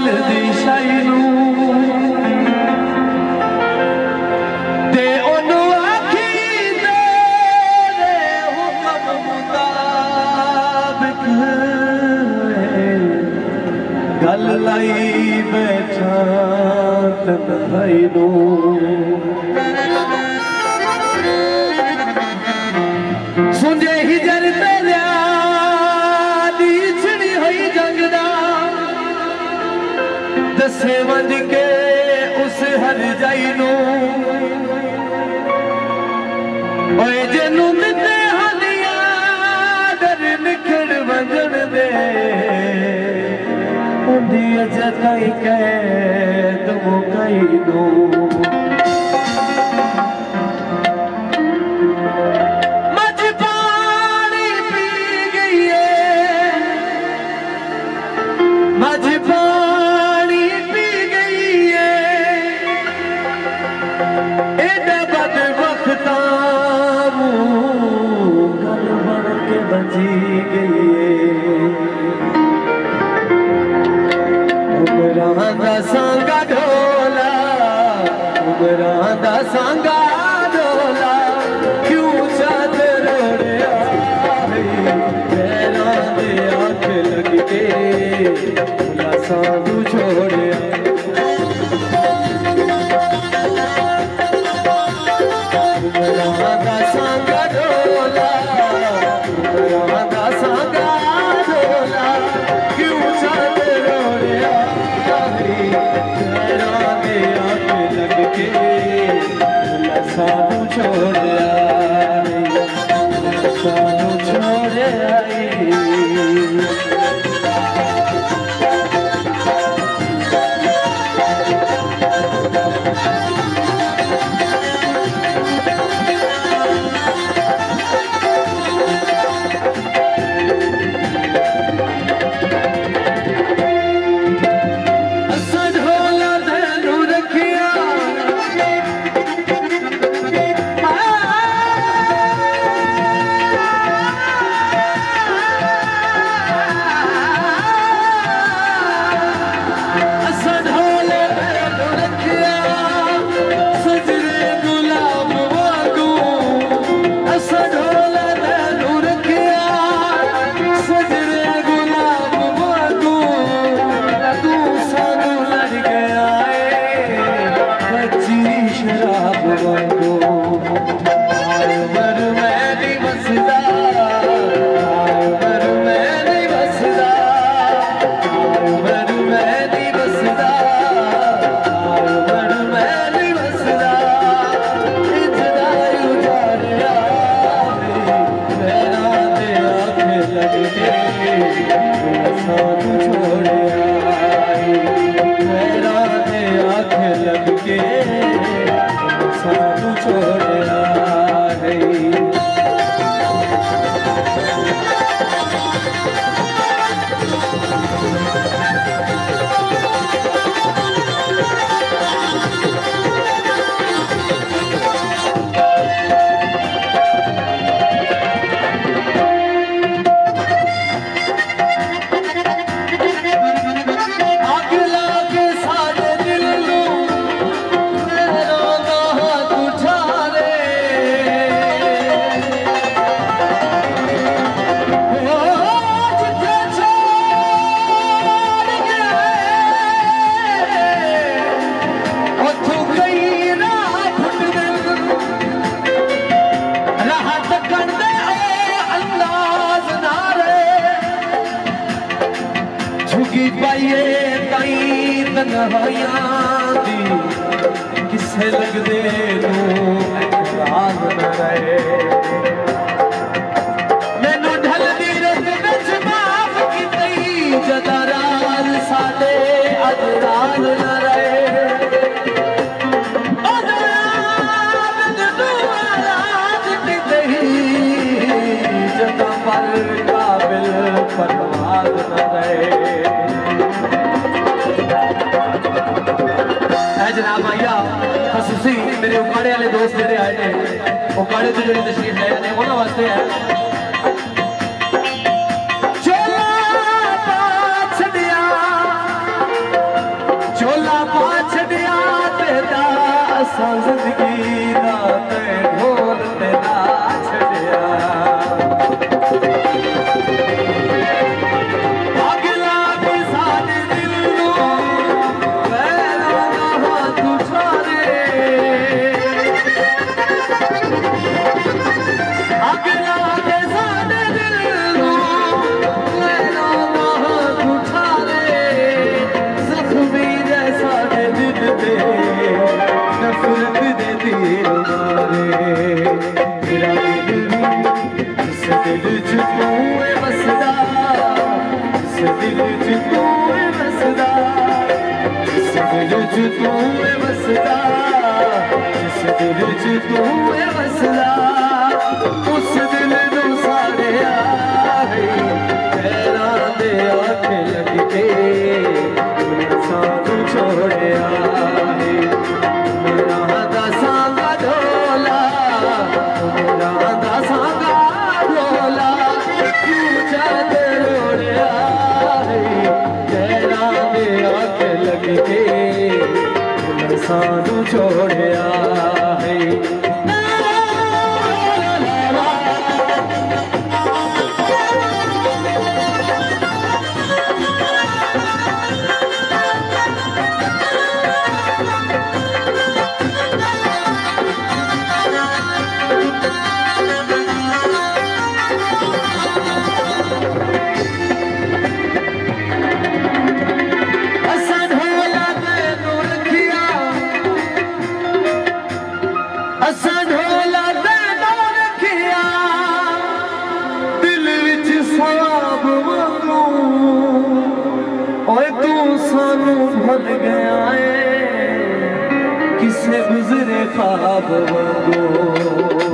दिल दी शाई ते ओनू आखी तेरे हुक्म मुताबिक गल लाई बैठा तन्हाई नू सुंजे ही जर तेरिया दी छिड़ी हुई जंगदा दसे वंज के उस हर जाई नू ओए जेनू दिते हदिया डर निखड़ वंजन दे उंदी जताई कैद मुकाई नू बची गई उमरां दा सांगा ढोला उमरां दा सांगा ढोला क्यों चाद रोड़िया पैरां दे आख लग के भुला सानू छोड़िया उमरां दा सांगा ढोला सानू छोड़िया सानू छोड़िया किसे लगदे एतराज न रहे मैनू ढलदी रत विच माफ कीती जदा राज साडे अज राज न रहे जदा पर काबिल परवाज न रहे जनाब आइया खसूसी मेरे उकाड़े वाले दोस्त जेडे आए ने उकाड़े तो जेडे तशरीफ लाए ने उन्होंने वास्ते है असां ज़िंदगी दा ते ढोल ते ना छड़िया अगला भी साडे दिल नूं पैरां दा हाथ उठारे अगला भी साडे दिल नूं पैरां दा हाथ उठारे जख्मी जैसा दे दिल दे नफरत दे तीर मारे मेरा दिल इस दिल च तू है बसदा इस दिल च तू है बसदा इस दिल च तू है बसदा इस दिल च तू है बसदा उस दिल नूं साड़िया पैरां दे आखे लग के सानू छोड़िया मेरा दसांगा ढोला मेरा दसांगा ढोला क्यों चांद रोड़िया तेरा दे आके लग के सानू छोड़िया असां ढोला तेनों रखिया दिल विच सवाब वांगू ओए तू सानू भुल गया है किसे गुजरे ख्वाब वांगू